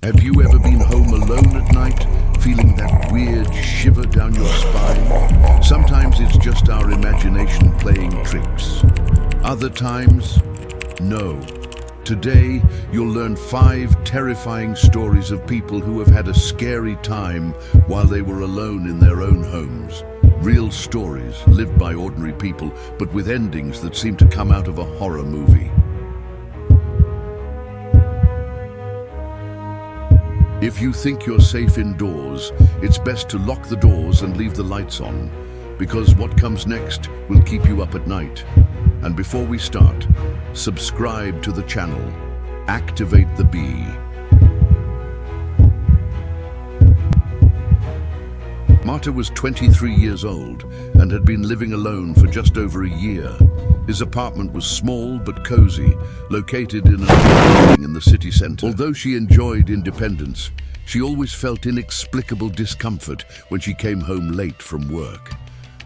Have you ever been home alone at night, feeling that weird shiver down your spine? Sometimes it's just our imagination playing tricks. Other times, no. Today, you'll learn 5 terrifying stories of people who have had a scary time while they were alone in their own homes. Real stories lived by ordinary people, but with endings that seem to come out of a horror movie. If you think you're safe indoors, it's best to lock the doors and leave the lights on, because what comes next will keep you up at night. And before we start, subscribe to the channel, activate the bell. Marta was 23 years old and had been living alone for just over a year. His apartment was small but cozy, located in a building in the city center. Although she enjoyed independence, she always felt inexplicable discomfort when she came home late from work.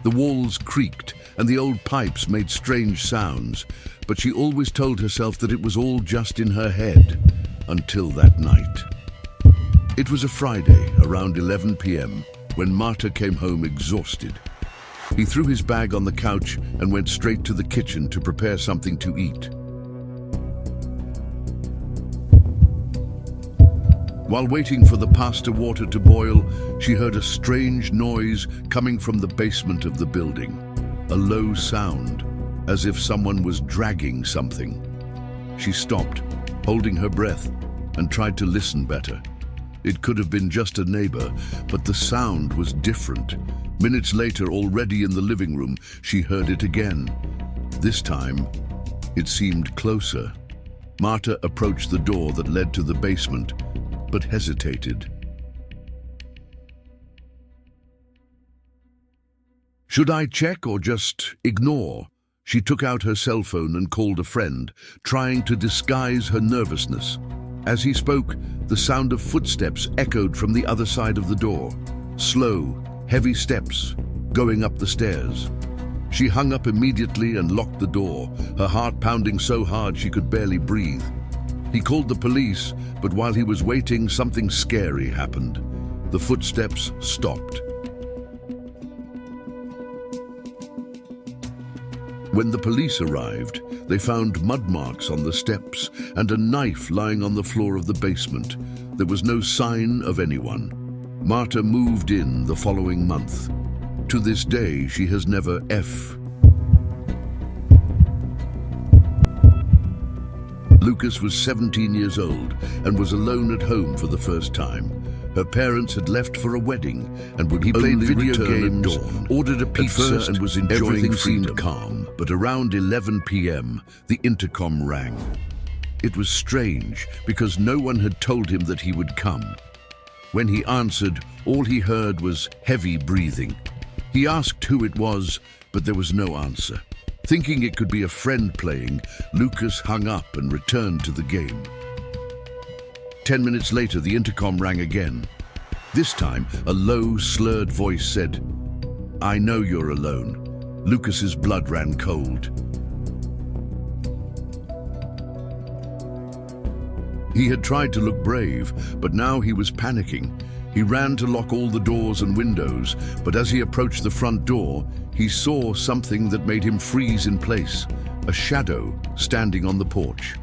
The walls creaked and the old pipes made strange sounds, but she always told herself that it was all just in her head, until that night. It was a Friday, around 11 p.m., when Marta came home exhausted. He threw his bag on the couch and went straight to the kitchen to prepare something to eat. While waiting for the pasta water to boil, she heard a strange noise coming from the basement of the building. A low sound, as if someone was dragging something. She stopped, holding her breath, and tried to listen better. It could have been just a neighbor, but the sound was different. Minutes later, already in the living room, she heard it again. This time, it seemed closer. Marta approached the door that led to the basement, but hesitated. Should I check or just ignore? She took out her cell phone and called a friend, trying to disguise her nervousness. As he spoke, the sound of footsteps echoed from the other side of the door. Slow, heavy steps going up the stairs. She hung up immediately and locked the door, her heart pounding so hard she could barely breathe. He called the police, but while he was waiting, something scary happened. The footsteps stopped. When the police arrived, they found mud marks on the steps and a knife lying on the floor of the basement. There was no sign of anyone. Marta moved in the following month. To this day, she has never Lucas was 17 years old and was alone at home for the first time. Her parents had left for a wedding and would only video games, ordered a pizza and was enjoying everything freedom. Seemed calm, but around 11 p.m., the intercom rang. It was strange because no one had told him that he would come. When he answered, all he heard was heavy breathing. He asked who it was, but there was no answer. Thinking it could be a friend playing, Lucas hung up and returned to the game. 10 minutes later, the intercom rang again. This time, a low, slurred voice said, "I know you're alone." Lucas's blood ran cold. He had tried to look brave, but now he was panicking. He ran to lock all the doors and windows, but as he approached the front door, he saw something that made him freeze in place, a shadow standing on the porch.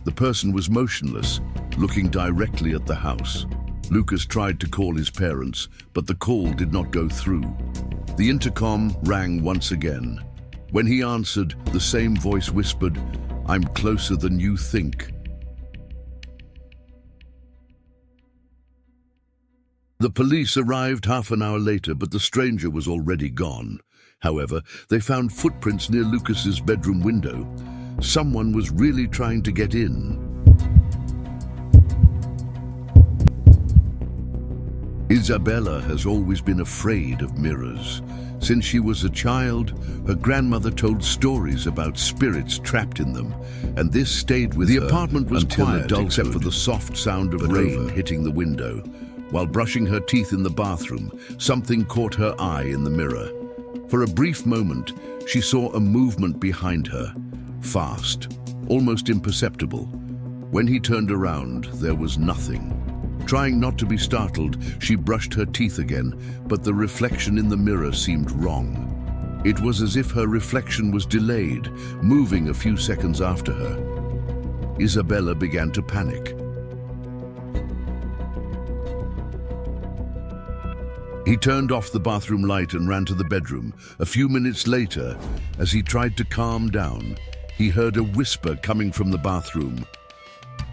The person was motionless, looking directly at the house. Lucas tried to call his parents, but the call did not go through. The intercom rang once again. When he answered, the same voice whispered, "I'm closer than you think." The police arrived half an hour later, but the stranger was already gone. However, they found footprints near Lucas's bedroom window. Someone was really trying to get in. Isabella has always been afraid of mirrors. Since she was a child, her grandmother told stories about spirits trapped in them, and this stayed with her. The apartment was quiet except for the soft sound of rain hitting the window. While brushing her teeth in the bathroom, something caught her eye in the mirror. For a brief moment, she saw a movement behind her, fast, almost imperceptible. When he turned around, there was nothing. Trying not to be startled, she brushed her teeth again, but the reflection in the mirror seemed wrong. It was as if her reflection was delayed, moving a few seconds after her. Isabella began to panic. He turned off the bathroom light and ran to the bedroom. A few minutes later, as he tried to calm down, he heard a whisper coming from the bathroom.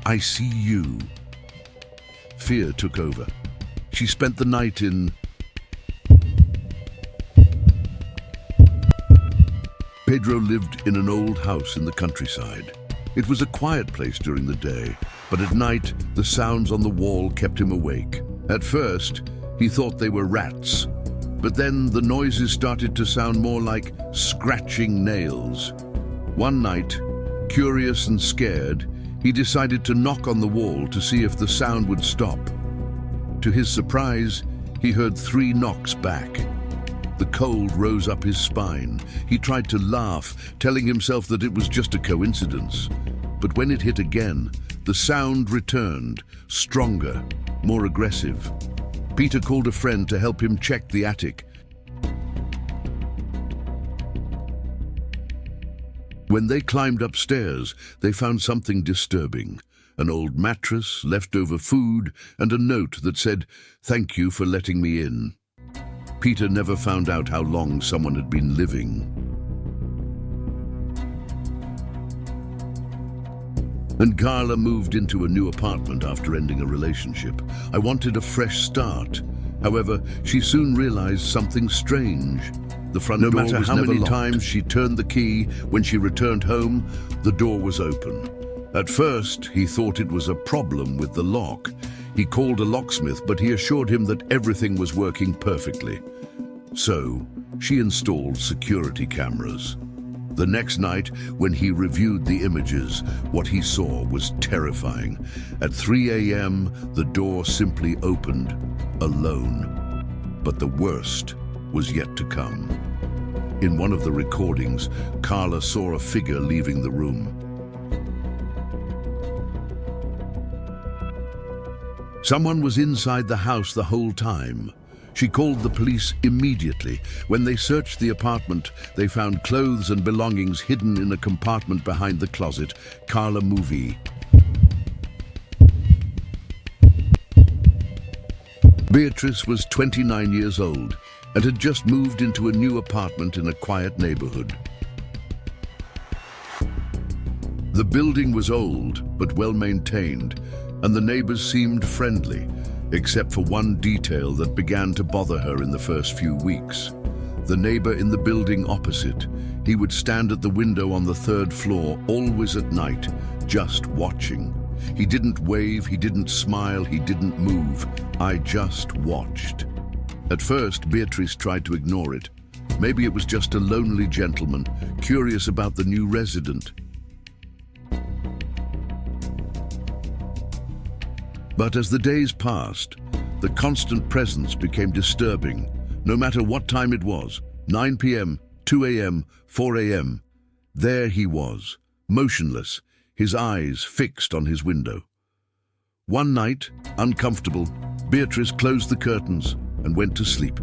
"I see you." Fear took over. She spent the night in... Pedro lived in an old house in the countryside. It was a quiet place during the day, but at night, the sounds on the wall kept him awake. At first, he thought they were rats, but then the noises started to sound more like scratching nails. One night, curious and scared, he decided to knock on the wall to see if the sound would stop. To his surprise, he heard 3 knocks back. The cold rose up his spine. He tried to laugh, telling himself that it was just a coincidence. But when it hit again, the sound returned, stronger, more aggressive. Peter called a friend to help him check the attic. When they climbed upstairs, they found something disturbing. An old mattress, leftover food, and a note that said, "Thank you for letting me in." Peter never found out how long someone had been living. And Carla moved into a new apartment after ending a relationship. I wanted a fresh start. However, she soon realized something strange. The front door was never locked. No matter how many times she turned the key, when she returned home, the door was open. At first, he thought it was a problem with the lock. He called a locksmith, but he assured him that everything was working perfectly. So, she installed security cameras. The next night, when he reviewed the images, what he saw was terrifying. At 3 a.m., the door simply opened, alone. But the worst was yet to come. In one of the recordings, Carla saw a figure leaving the room. Someone was inside the house the whole time. She called the police immediately. When they searched the apartment, they found clothes and belongings hidden in a compartment behind the closet. Carla movie. Beatrice was 29 years old and had just moved into a new apartment in a quiet neighborhood. The building was old but well maintained, and the neighbors seemed friendly, except for one detail that began to bother her in the first few weeks. The neighbor in the building opposite, he would stand at the window on the 3rd floor, always at night, just watching. He didn't wave, he didn't smile, he didn't move. I just watched. At first, Beatrice tried to ignore it. Maybe it was just a lonely gentleman, curious about the new resident. But as the days passed, the constant presence became disturbing. No matter what time it was, 9 p.m., 2 a.m., 4 a.m., there he was, motionless, his eyes fixed on his window. One night, uncomfortable, Beatrice closed the curtains and went to sleep.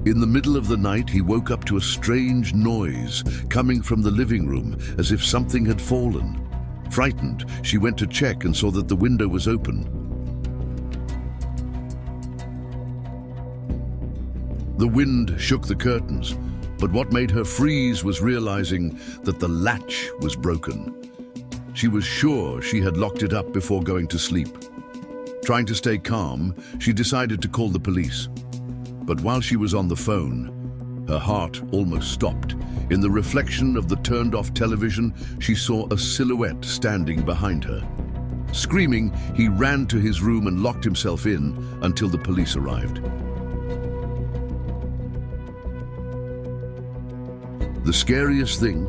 In the middle of the night, he woke up to a strange noise coming from the living room, as if something had fallen. Frightened, she went to check and saw that the window was open. The wind shook the curtains, but what made her freeze was realizing that the latch was broken. She was sure she had locked it up before going to sleep. Trying to stay calm, she decided to call the police. But while she was on the phone, her heart almost stopped. In the reflection of the turned-off television, she saw a silhouette standing behind her. Screaming, he ran to his room and locked himself in until the police arrived. The scariest thing,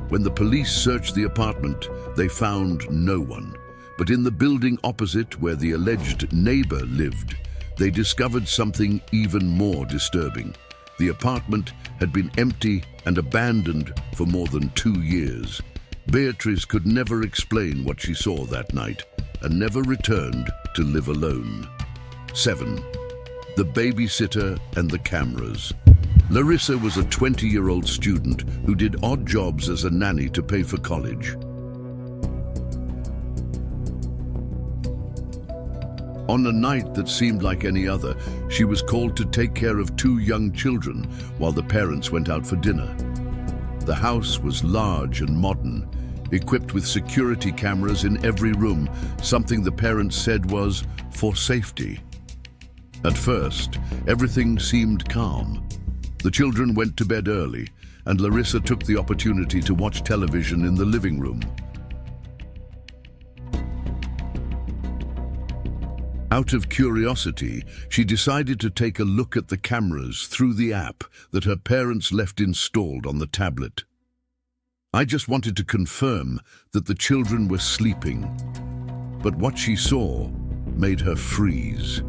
when the police searched the apartment, they found no one. But in the building opposite, where the alleged neighbor lived, they discovered something even more disturbing. The apartment had been empty and abandoned for more than 2 years. Beatrice could never explain what she saw that night and never returned to live alone. 7. The babysitter and the cameras. Larissa was a 20-year-old student who did odd jobs as a nanny to pay for college. On a night that seemed like any other, she was called to take care of 2 young children while the parents went out for dinner. The house was large and modern, equipped with security cameras in every room, something the parents said was for safety. At first, everything seemed calm. The children went to bed early, and Larissa took the opportunity to watch television in the living room. Out of curiosity, she decided to take a look at the cameras through the app that her parents left installed on the tablet. I just wanted to confirm that the children were sleeping, but what she saw made her freeze.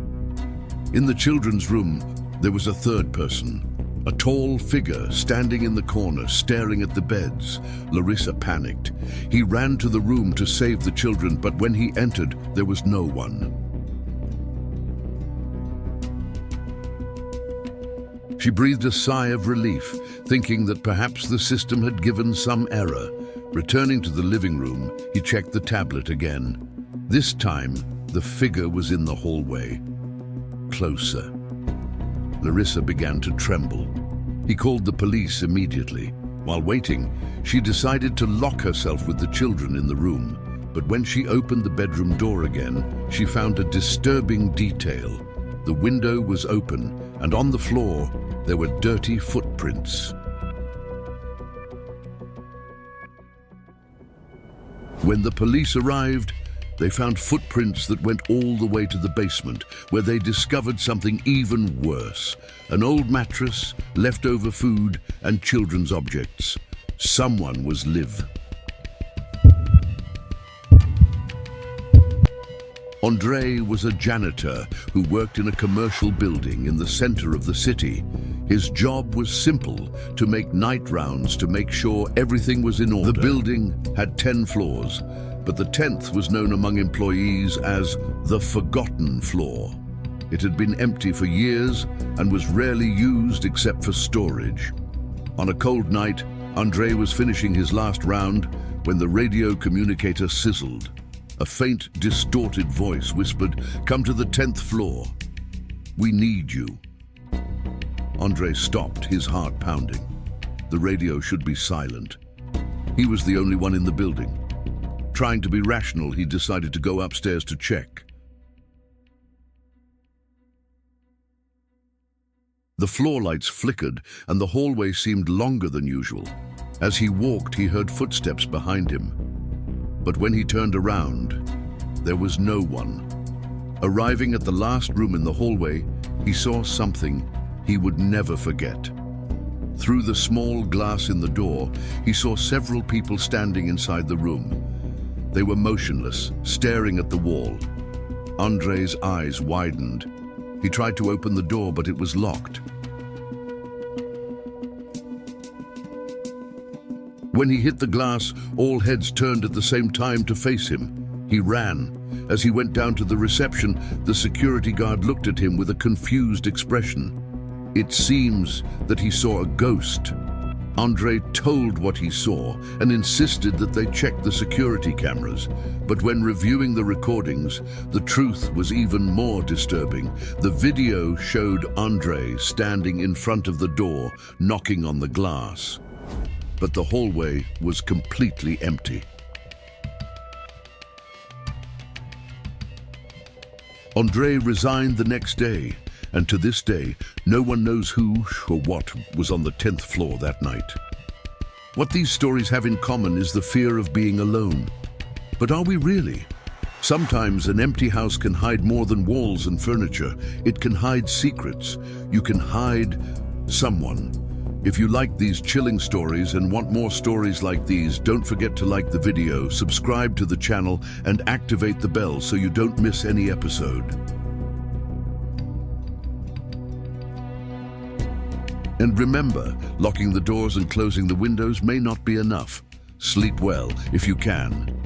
In the children's room, there was a third person, a tall figure standing in the corner, staring at the beds. Larissa panicked. He ran to the room to save the children, but when he entered, there was no one. She breathed a sigh of relief, thinking that perhaps the system had given some error. Returning to the living room, he checked the tablet again. This time, the figure was in the hallway. Closer. Larissa began to tremble. He called the police immediately. While waiting, she decided to lock herself with the children in the room. But when she opened the bedroom door again, she found a disturbing detail. The window was open, and on the floor, there were dirty footprints. When the police arrived, they found footprints that went all the way to the basement, where they discovered something even worse: an old mattress, leftover food, and children's objects. Someone was live. Andre was a janitor who worked in a commercial building in the center of the city. His job was simple: to make night rounds to make sure everything was in order. The building had 10 floors, but the 10th was known among employees as the forgotten floor. It had been empty for years and was rarely used except for storage. On a cold night, Andre was finishing his last round when the radio communicator sizzled. A faint, distorted voice whispered, "Come to the 10th floor. We need you." Andre stopped, his heart pounding. The radio should be silent. He was the only one in the building. Trying to be rational, he decided to go upstairs to check. The floor lights flickered, and the hallway seemed longer than usual. As he walked, he heard footsteps behind him. But when he turned around, there was no one. Arriving at the last room in the hallway, he saw something he would never forget. Through the small glass in the door, he saw several people standing inside the room. They were motionless, staring at the wall. Andre's eyes widened. He tried to open the door, but it was locked. When he hit the glass, all heads turned at the same time to face him. He ran. As he went down to the reception, the security guard looked at him with a confused expression. It seems that he saw a ghost. Andre told what he saw and insisted that they check the security cameras. But when reviewing the recordings, the truth was even more disturbing. The video showed Andre standing in front of the door, knocking on the glass. But the hallway was completely empty. Andre resigned the next day, and to this day, no one knows who or what was on the 10th floor that night. What these stories have in common is the fear of being alone. But are we really? Sometimes an empty house can hide more than walls and furniture. It can hide secrets. You can hide someone. If you like these chilling stories and want more stories like these, don't forget to like the video, subscribe to the channel, and activate the bell so you don't miss any episode. And remember, locking the doors and closing the windows may not be enough. Sleep well if you can.